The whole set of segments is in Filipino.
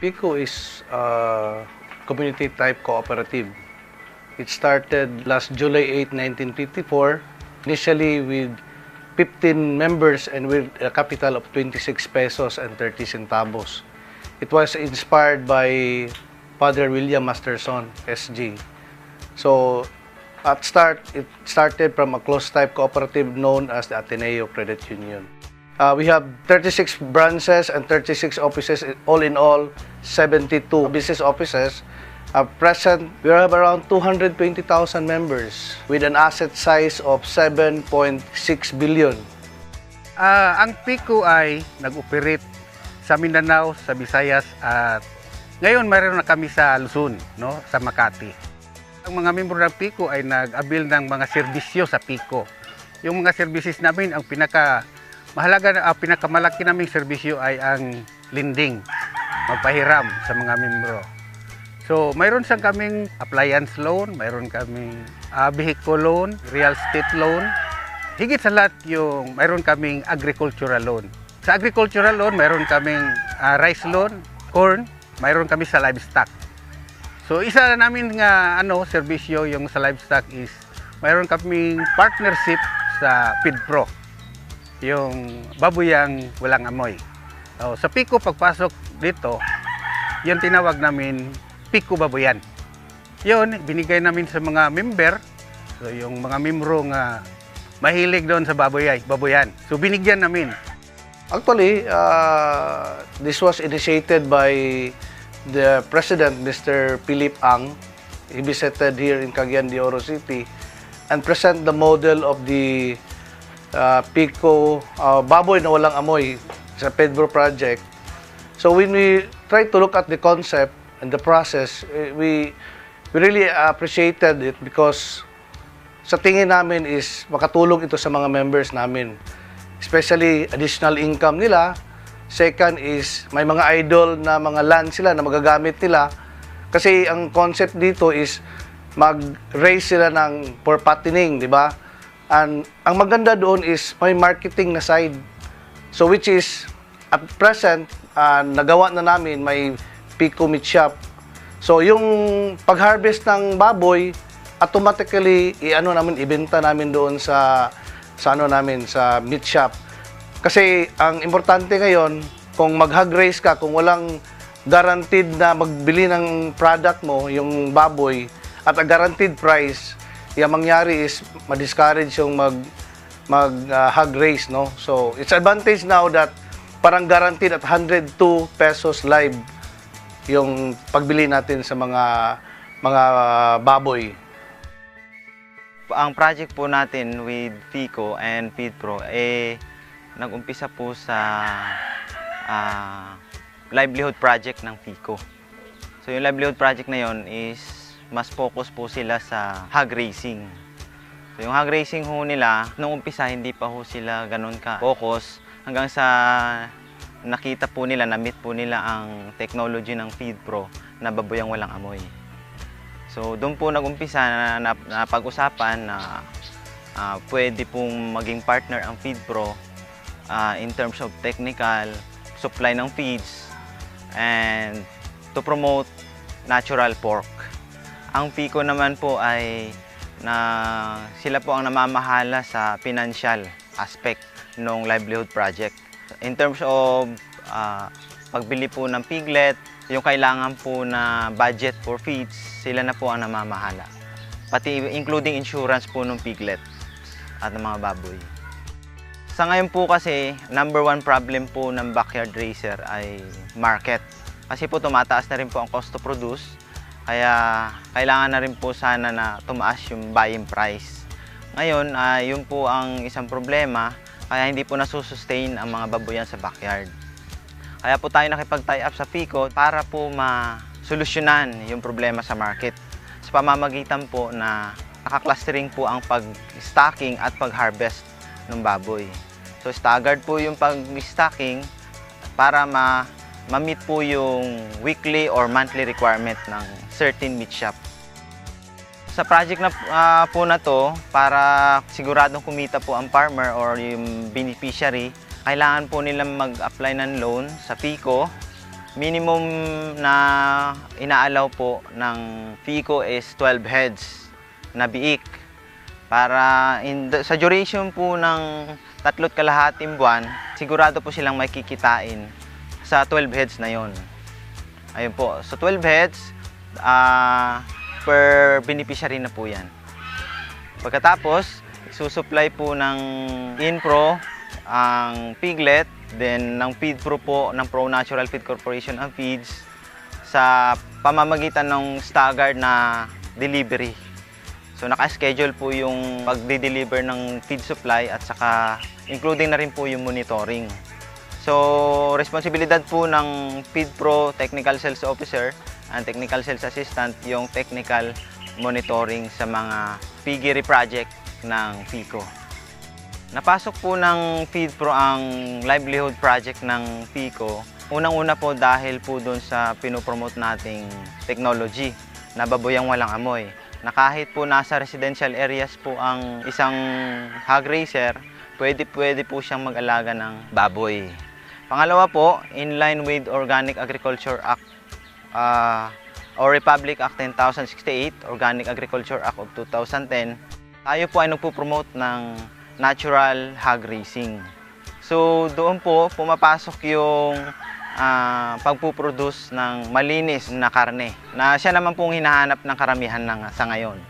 PICO is a community-type cooperative. It started last July 8, 1954, initially with 15 members and with a capital of 26 pesos and 30 centavos. It was inspired by Father William Masterson, SG. So, at start, it started from a closed-type cooperative known as the Ateneo Credit Union. We have 36 branches and 36 offices, all in all, 72 business offices. Present, we have around 220,000 members with an asset size of 7.6 billion. Ang PICO ay nag-operate sa Mindanao, sa Visayas at ngayon mayroon na kami sa Luzon, no, sa Makati. Ang mga membro ng PICO ay nag-avail ng mga serbisyo sa PICO. Yung mga services namin, ang pinakamalaki naming serbisyo ay ang lending, magpahiram sa mga membro. So, mayroon siyang kaming appliance loan, mayroon kaming vehicle loan, real estate loan. Higit sa lahat mayroon kaming agricultural loan. Sa agricultural loan, mayroon kaming rice loan, corn, mayroon kami sa livestock. So, isa na namin nga serbisyo yung sa livestock is mayroon kaming partnership sa FeedPro, yung babuyang walang amoy. So, sa PICO pagpasok dito, yung tinawag namin PICO Babuyan. Yun, binigay namin sa mga member. So, yung mga membro nga mahilig doon sa babuyan. So, binigyan namin. Actually, this was initiated by the President, Mr. Philip Ang. He visited here in Cagayan de Oro City and present the model of the PICO baboy na walang amoy sa Pedro project. So, when we try to look at the concept and the process, we really appreciated it because sa tingin namin is makatulong ito sa mga members namin. Especially additional income nila. Second is may mga idle na mga land sila na magagamit nila. Kasi ang concept dito is mag-raise sila ng for fattening, di ba? And ang maganda doon is may marketing na side. So which is at present, nagawa na namin, may PICO Meat Shop. So, yung pag-harvest ng baboy, automatically, ibenta namin doon sa meat shop. Kasi, ang importante ngayon, kung mag-hog raise ka, kung walang guaranteed na magbili ng product mo, yung baboy, at a guaranteed price, yung mangyari is, ma-discourage yung mag-hog raise, no? So, it's advantage now that parang guaranteed at 102 pesos live yung pagbili natin sa mga baboy. Ang project po natin with PICO and FeedPro nag-umpisa po sa livelihood project ng PICO. So yung livelihood project na yon is mas focus po sila sa hog raising. So yung hog raising ho nila, nung umpisa hindi pa ho sila ganun ka-focus hanggang sa nakita po nila, na-meet po nila ang technology ng FeedPro na baboyang walang amoy. So, doon po nag-umpisa na pag-usapan na pwede pong maging partner ang FeedPro in terms of technical, supply ng feeds, and to promote natural pork. Ang PICO naman po ay sila po ang namamahala sa financial aspect ng livelihood project. In terms of pagbili po ng piglet, yung kailangan po na budget for feeds, sila na po ang namamahala. Pati including insurance po ng piglet at ng mga baboy. Sa ngayon po kasi, number one problem po ng backyard raiser ay market. Kasi po tumataas na rin po ang cost to produce, kaya kailangan na rin po sana na tumaas yung buying price. Ngayon, yun po ang isang problema. Kaya hindi po nasusustain ang mga baboyan sa backyard. Kaya po tayo nakipag-tie up sa PICO para po masolusyonan yung problema sa market. Sa pamamagitan po na naka-clustering po ang pag-stocking at pag-harvest ng baboy. So staggered po yung pag-stocking para ma-meet po yung weekly or monthly requirement ng certain meat shop. Sa project na po na to, para siguradong kumita po ang farmer or yung beneficiary, kailangan po nilang mag-apply ng loan sa PICO minimum na inaalaw po ng FICO is 12 heads na biik. Para sa duration po ng 3.5 buwan, sigurado po silang makikitain sa 12 heads na yon. Ayun po, so 12 heads per beneficiary na po yan. Pagkatapos, isusupply po ng Inpro ang piglet, then ng FeedPro po ng Pro Natural Feed Corporation ang feeds sa pamamagitan ng staggered na delivery. So naka-schedule po yung pagde-deliver ng feed supply at saka including na rin po yung monitoring. So responsibilidad po ng FeedPro Technical Sales Officer and Technical Sales Assistant yung technical monitoring sa mga piggery project ng FICO. Napasok po ng FeedPro ang livelihood project ng FICO. Unang-una po dahil po doon sa pinopromote nating technology na baboyang walang amoy. Na kahit po nasa residential areas po ang isang hog raiser, pwede po siyang mag-alaga ng baboy. Pangalawa po, in line with Organic Agriculture Act or Republic Act 10,068, Organic Agriculture Act of 2010, tayo po ay nagpo-promote ng natural hog raising. So doon po pumapasok yung pagpuproduce ng malinis na karne na siya naman pong hinahanap ng karamihan sa ngayon.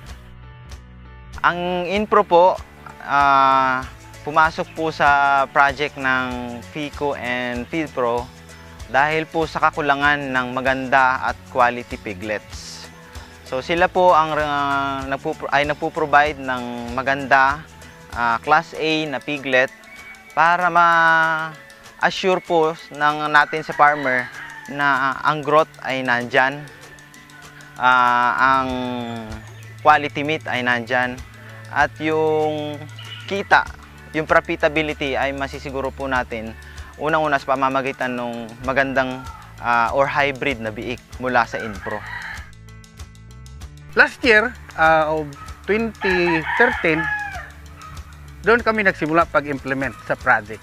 Ang Inpro po, pumasok po sa project ng FICO and FeedPro dahil po sa kakulangan ng maganda at quality piglets. So sila po ang nagpo-provide ng maganda Class A na piglet para ma-assure po natin sa farmer na ang growth ay nandyan, ang quality meat ay nandyan, at yung kita, yung profitability ay masisiguro po natin unang-una sa pamamagitan ng magandang or hybrid na biik mula sa Inpro. Last year of 2013, doon kami nagsimula pag-implement sa project.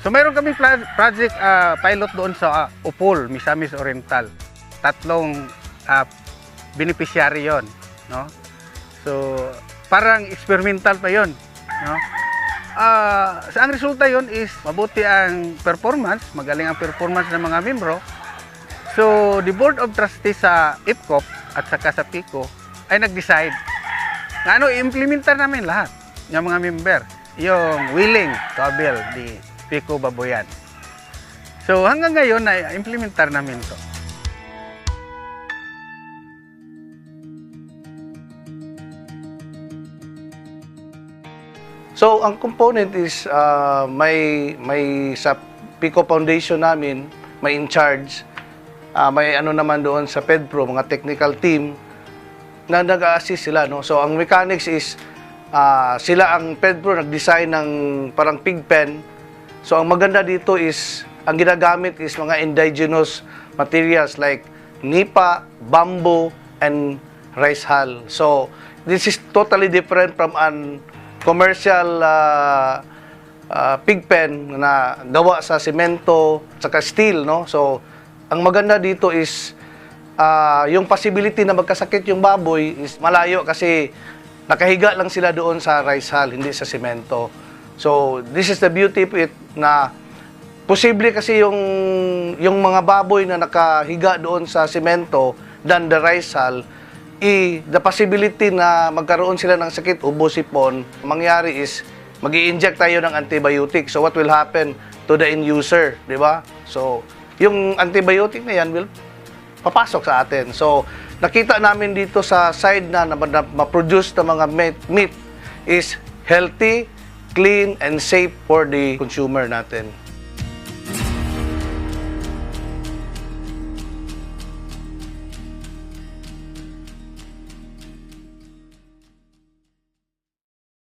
So mayroon kami project pilot doon sa Upol, Misamis Oriental. 3 beneficiary yon, no? So parang experimental pa yon, no? Ang resulta yon is mabuti ang performance, magaling ang performance ng mga membro. So the Board of Trustees sa IFCOP at saka sa FICO ay nag-decide na i-implementa namin lahat ng mga member, yung willing to avail the FICO baboyan. So hanggang ngayon na implementar namin to. So ang component is may sa FICO Foundation namin, may in charge, may ano naman doon sa FedPro, mga technical team na nag-a-assist sila, no? So ang mechanics is sila ang FedPro nag-design ng parang pig pen. So ang maganda dito is ang ginagamit is mga indigenous materials like nipa, bamboo, and rice hull. So this is totally different from an commercial pig pen na gawa sa semento saka steel, no? So ang maganda dito is yung possibility na magkasakit yung baboy is malayo kasi nakahiga lang sila doon sa rice hull, hindi sa semento. So this is the beauty of it na posible kasi yung mga baboy na nakahiga doon sa semento than the rice hull, the possibility na magkaroon sila ng sakit, ubo, sipon, mangyari is mag-i-inject tayo ng antibiotic. So what will happen to the end user, di ba? So yung antibiotic na yan will papasok sa atin. So nakita namin dito sa side na ma-produce ng mga meat is healthy, clean, and safe for the consumer natin.